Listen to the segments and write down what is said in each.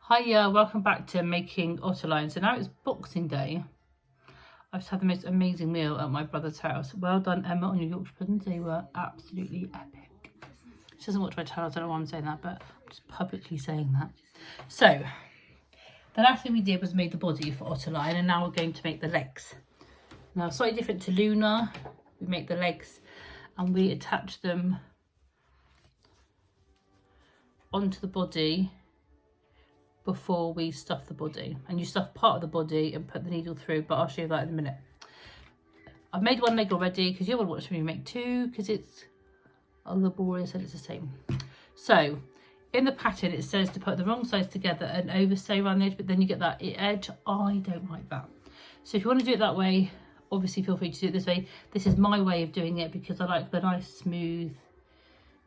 Hiya, welcome back to making ottoline. So now it's Boxing Day. I've just had the most amazing meal at my brother's house. Well done, Emma, on your Yorkshire puddings. They were absolutely epic. She doesn't watch my channel, so I don't know why I'm saying that, but I'm just publicly saying that. So, the last thing we did was made the body for ottoline, and now we're going to make the legs. Now, slightly different to Luna, we make the legs and we attach them onto the body before we stuff the body. And you stuff part of the body and put the needle through, but I'll show you that in a minute. I've made one leg already because you want to watch me make two because it's laborious and it's the same. So in the pattern it says to put the wrong sides together and oversew around the edge, but then you get that edge. I don't like that. So if you want to do it that way, obviously feel free to do it this way. This is my way of doing it because I like the nice smooth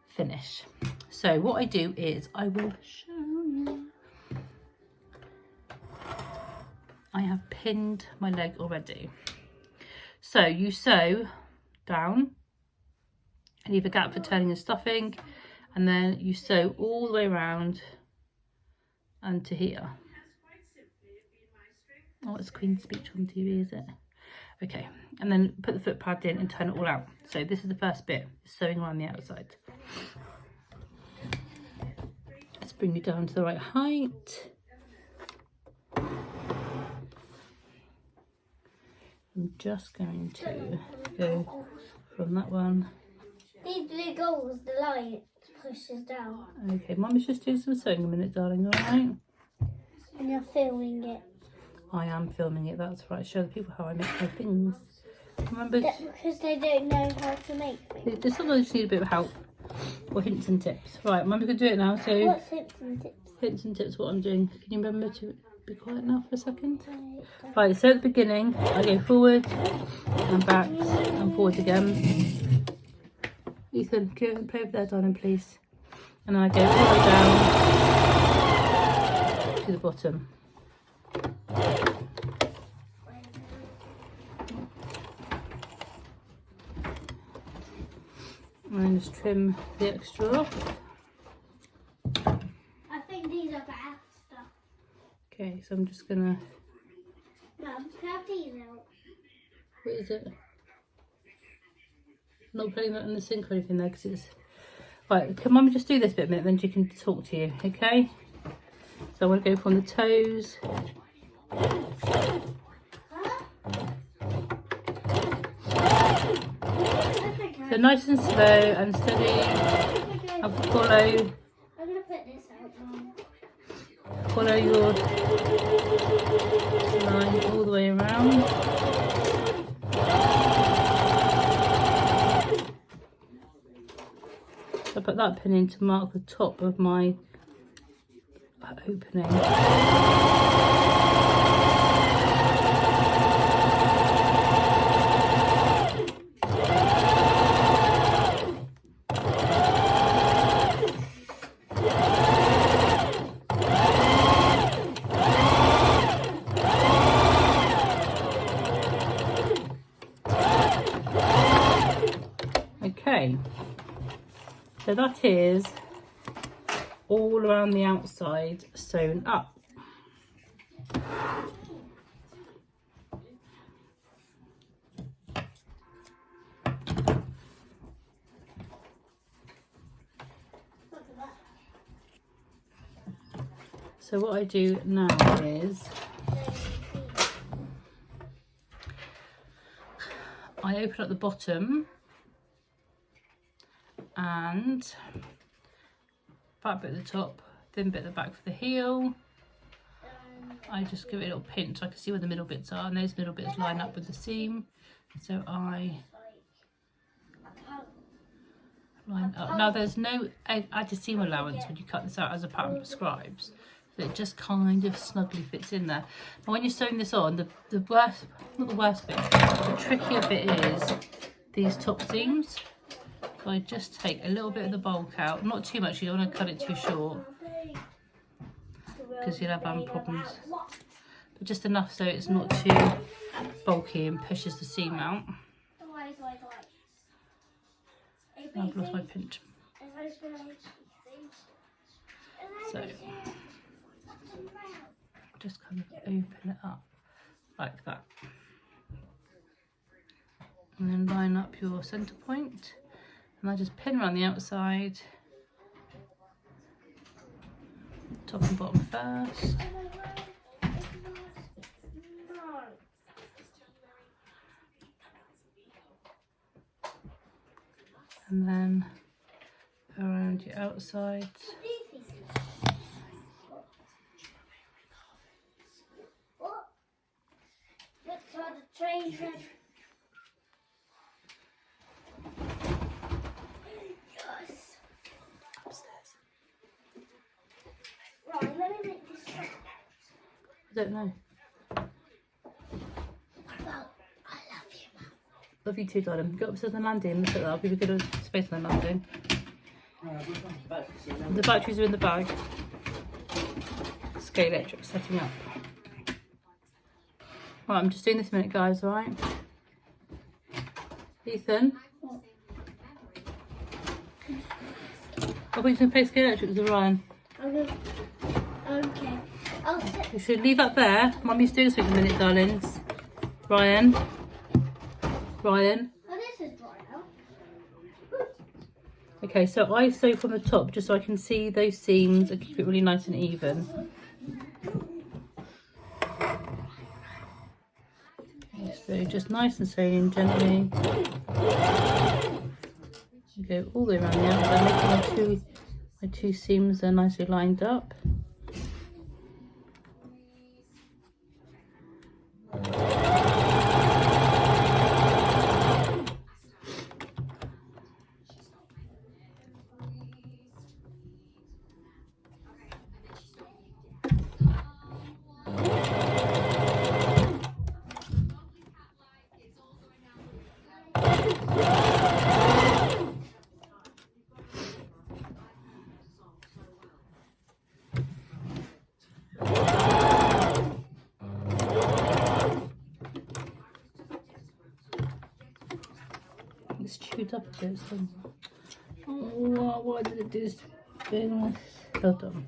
finish. So what I do is I will show you. I have pinned my leg already. So you sew down and leave a gap for turning and stuffing, and then you sew all the way around and to here. Oh, it's Queen's Speech on TV, is it? Okay, and then put the foot pad in and turn it all out. So this is the first bit, sewing around the outside. Let's bring you down to the right height. I'm just going to go from that one. These blue goals, the light pushes down. Okay, Mummy's just doing some sewing a minute, darling, alright? And you're filming it. I am filming it, that's right. Show the people how I make my things. Remember, because they don't know how to make things. they sometimes just need a bit of help or hints and tips. Right, Mummy's going to do it now. So What's hints and tips? Hints and tips, what I'm doing. Can you remember to be quiet now for a second? Right, so at the beginning, I go forward and back and forward again. Ethan, go and play over there, darling, please. And then I go all the way down to the bottom. And then just trim the extra off. I think these are better stuff. Okay, so I'm just gonna. Mum, can I have these out? What is it? Not putting that in the sink or anything there because it's. Right, can Mummy just do this bit a minute, then she can talk to you, okay? So I want to go from the toes. So nice and slow and steady. And follow. I'm going to put this out, Mum. Follow your line all the way around. So I put that pin in to mark the top of my opening. Okay, so that is all around the outside sewn up. So what I do now is I open up the bottom and fat bit at the top, thin bit at the back for the heel. I just give it a little pinch so I can see where the middle bits are, and those middle bits line up with the seam. So I line up. Now there's no added seam allowance when you cut this out as a pattern prescribes. So it just kind of snugly fits in there. And when you're sewing this on, the worst, not the worst bit, the trickier bit is these top seams. So I just take a little bit of the bulk out, not too much, you don't want to cut it too short because you'll have problems, but just enough so it's not too bulky and pushes the seam out. I've lost my pinch. So just kind of open it up like that. And then line up your centre point. And I just pin around the outside. Top and bottom first. And then around your outside. What? That's how the train said. Yes. Upstairs. Right, let me make this straight. I don't know. Well, I love you, Mum. Love you too, darling. Go upstairs and landing. Look at that. I'll give you a good space on the landing. The batteries are in the bag. Scale electric setting up. Right, I'm just doing this a minute, guys, alright? Ethan? I think you can play scale electric with Ryan. Okay. I'll sit. You should leave that there. Mummy's doing something in a minute, darlings. Ryan? Ryan? Oh, this is dry now. Okay, so I sew from the top just so I can see those seams and keep it really nice and even. So just nice and sewing gently. You go all the way around the outside, making my two seams are nicely lined up. It's chewed up a bit. So. Oh, why did it do this? Well done.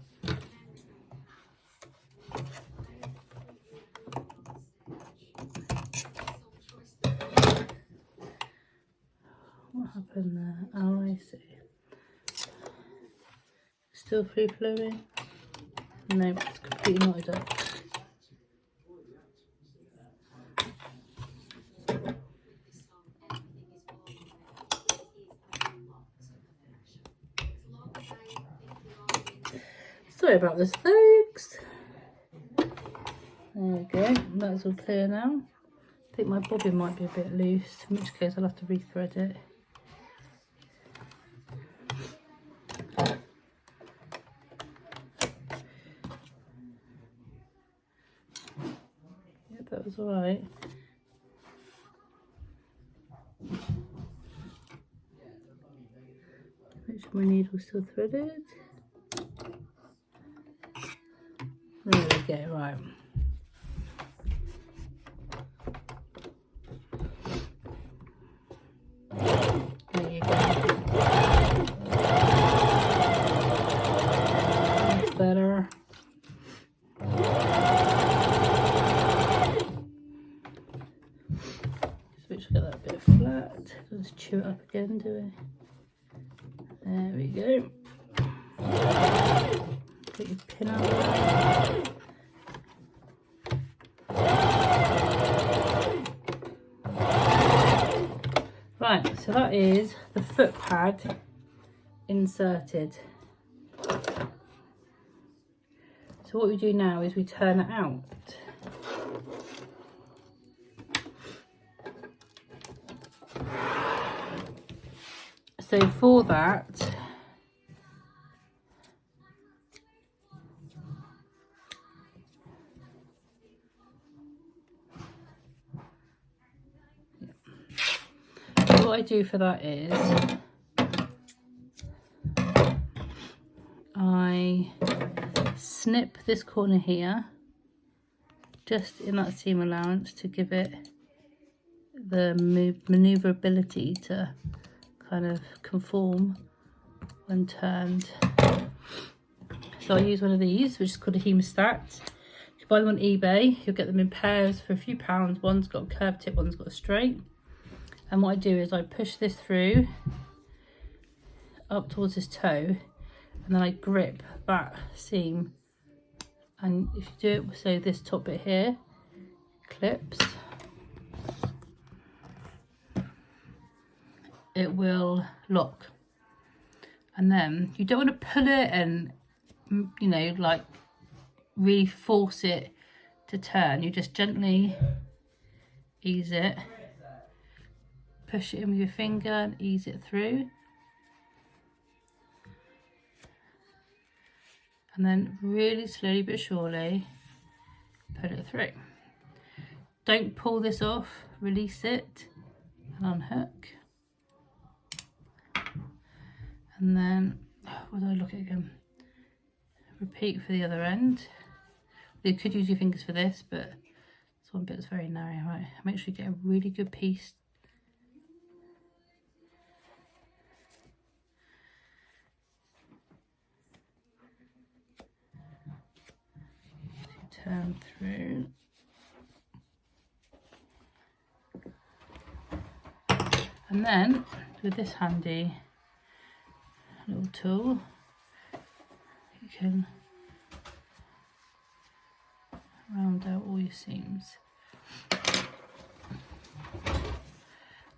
What happened there? Oh, I see. Still free flowing? No, it's completely knotted up. Sorry about this, folks. There we go, that's all clear now. I think my bobbin might be a bit loose, in which case I'll have to re-thread it. Yeah, that was alright. Make sure my needle's still threaded. There we go, right. There you go. That's better. Just make sure I get that bit flat. Let's chew it up again, do we? There we go. Put your pin out. Right, so that is the foot pad inserted. So what we do now is we turn it out. So for that, what I do for that is I snip this corner here just in that seam allowance to give it the maneuverability to kind of conform when turned. So I use one of these, which is called a hemostat. You can buy them on eBay. You'll get them in pairs for a few pounds. One's got a curved tip, one's got a straight. And what I do is I push this through up towards this toe, and then I grip that seam. And if you do it, so this top bit here clips, it will lock. And then you don't want to pull it and, you know, like really force it to turn. You just gently ease it, push it in with your finger and ease it through. And then really slowly but surely put it through. Don't pull this off, release it and unhook. And then, what do I look at again? Repeat for the other end. You could use your fingers for this, but this one bit is very narrow, right? Make sure you get a really good piece. Turn through. And then, with this handy little tool, you can round out all your seams.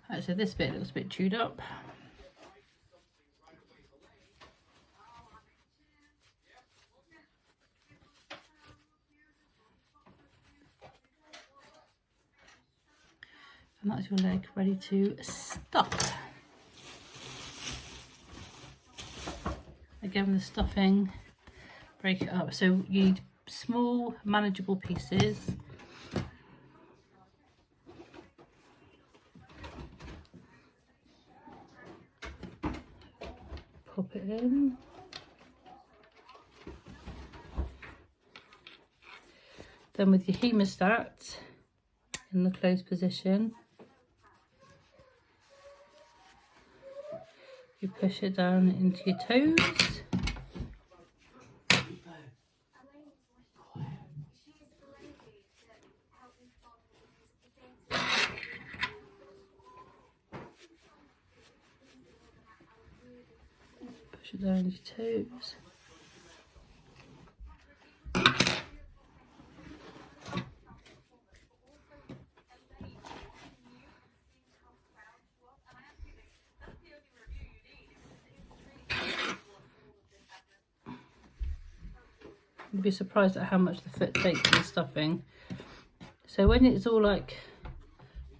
Right, so this bit looks a bit chewed up. And that's your leg ready to stuff. Again, with the stuffing, break it up. So you need small, manageable pieces. Pop it in. Then with your hemostat in the closed position, you push it down into your toes. Push it down into your toes. You'd be surprised at how much the foot takes in stuffing. So when it's all like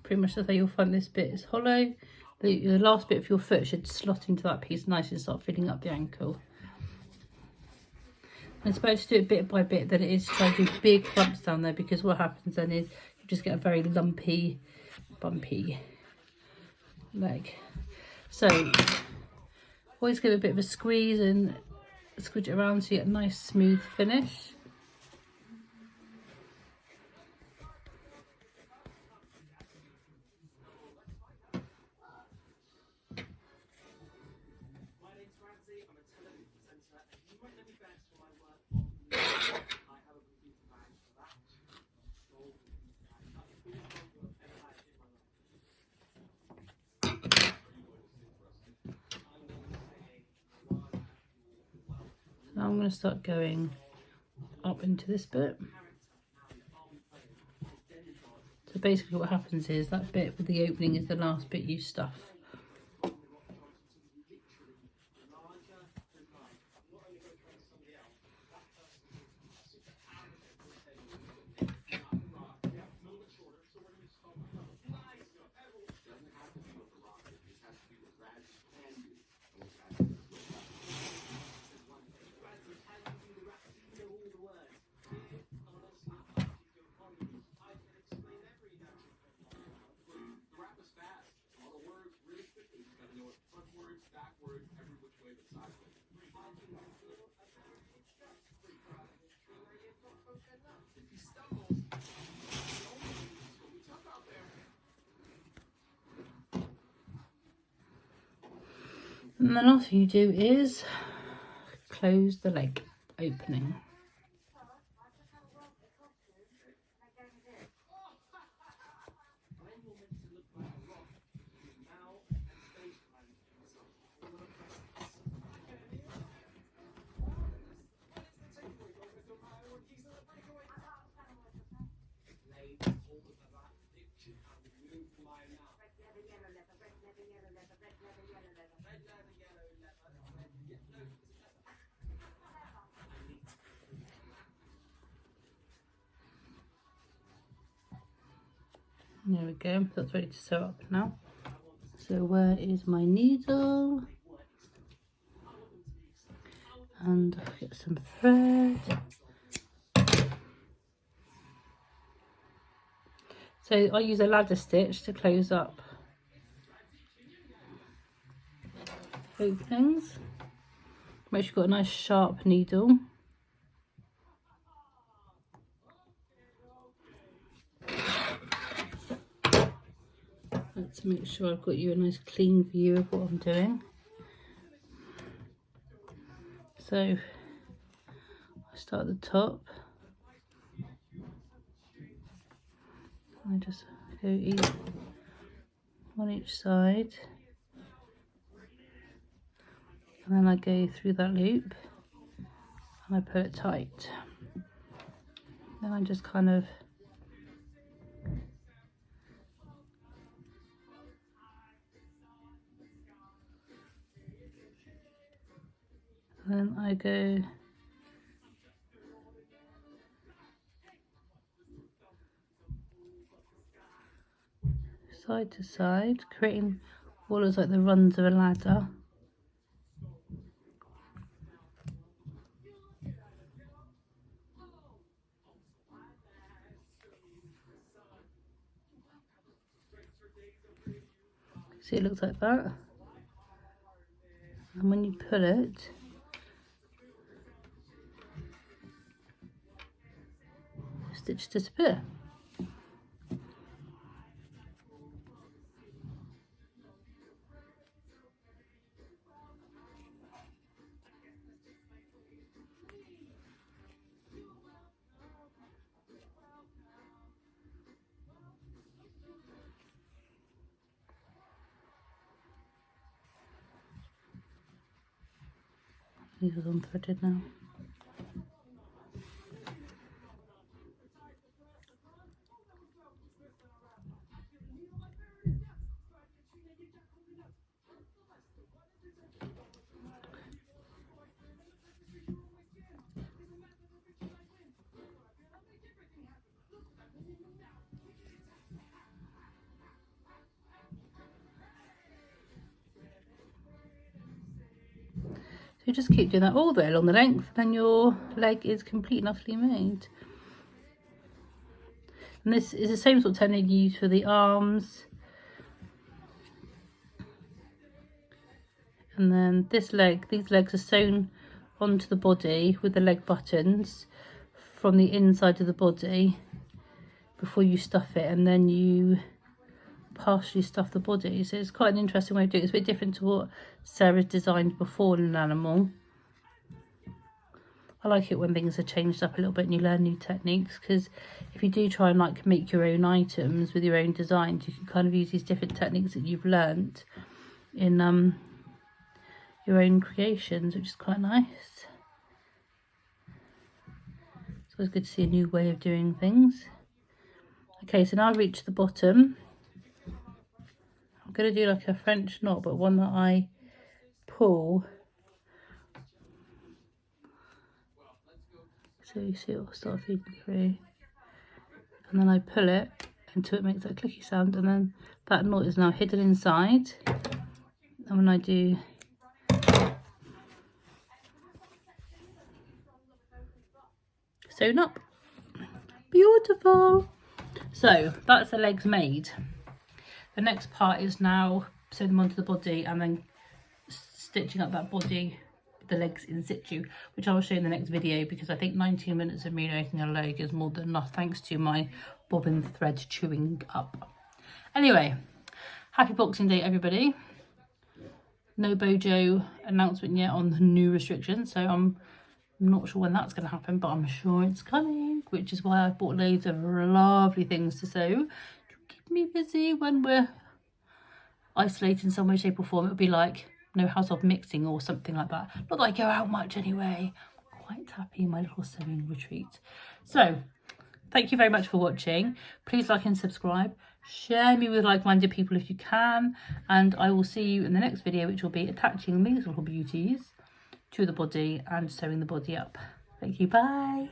pretty much the way, you'll find this bit is hollow. The last bit of your foot should slot into that piece nicely and start filling up the ankle. And it's better to do it bit by bit than it is to try to do big clumps down there, because what happens then is you just get a very lumpy, bumpy leg. So always give it a bit of a squeeze and squidge it around so you get a nice smooth finish. Now I'm going to start going up into this bit. So basically what happens is that bit with the opening is the last bit you stuff. And the last thing you do is close the leg opening. There we go, that's ready to sew up now. So where is my needle? And I'll get some thread. So I use a ladder stitch to close up openings. Make sure you've got a nice sharp needle. Let's make sure I've got you a nice clean view of what I'm doing. So I start at the top. I just go on each side. And then I go through that loop and I pull it tight. Then I just kind of then I go side to side, creating what looks like the rungs of a ladder. See, it looks like that. And when you pull it, stitches disappear. These are unthreaded now. So you just keep doing that all the way along the length, then your leg is complete and utterly made. And this is the same sort of technique you use for the arms. And then this leg, these legs are sewn onto the body with the leg buttons from the inside of the body before you stuff it, and then you partially stuff the body. So it's quite an interesting way of doing it. It's a bit different to what Sarah's designed before in an animal. I like it when things are changed up a little bit and you learn new techniques, because if you do try and like make your own items with your own designs, you can kind of use these different techniques that you've learnt in your own creations, which is quite nice. It's always good to see a new way of doing things. Okay, so now I've reached the bottom. I'm going to do like a French knot, but one that I pull. So you see it will start feeding through. And then I pull it until it makes that clicky sound, and then that knot is now hidden inside. And when I do sewn up. Beautiful. So that's the legs made. The next part is now sewing them onto the body and then stitching up that body with the legs in situ, which I will show you in the next video, because I think 19 minutes of me making a leg is more than enough thanks to my bobbin thread chewing up. Anyway, happy Boxing Day everybody. No Bojo announcement yet on the new restrictions, so I'm not sure when that's going to happen, but I'm sure it's coming, which is why I bought loads of lovely things to sew to keep me busy when we're isolated in some way, shape or form. It would be like no household mixing or something like that. Not that I go out much anyway. I'm quite happy in my little sewing retreat. So thank you very much for watching. Please like and subscribe. Share me with like-minded people if you can, and I will see you in the next video, which will be attaching these little beauties to the body and sewing the body up. Thank you, bye.